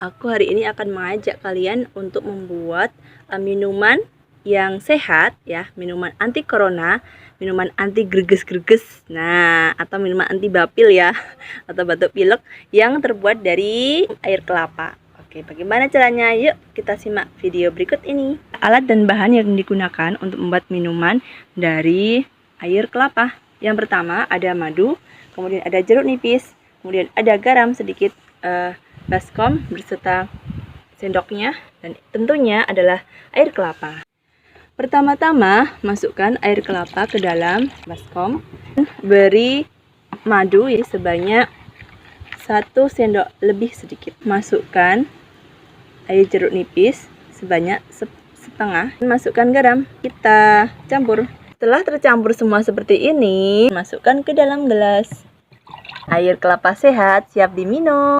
Aku hari ini akan mengajak kalian untuk membuat minuman yang sehat ya, minuman anti corona, minuman anti greges-greges. Nah, atau minuman anti bapil ya, atau batuk pilek yang terbuat dari air kelapa. Oke, bagaimana caranya? Yuk kita simak video berikut ini. Alat dan bahan yang digunakan untuk membuat minuman dari air kelapa. Yang pertama ada madu, kemudian ada jeruk nipis, kemudian ada garam sedikit, baskom berserta sendoknya, dan tentunya adalah air kelapa. Pertama-tama masukkan air kelapa ke dalam baskom, beri madu ya, sebanyak 1 sendok lebih sedikit. Masukkan air jeruk nipis sebanyak setengah, masukkan garam, kita campur. Setelah tercampur semua seperti ini, masukkan ke dalam gelas. Air kelapa sehat siap diminum.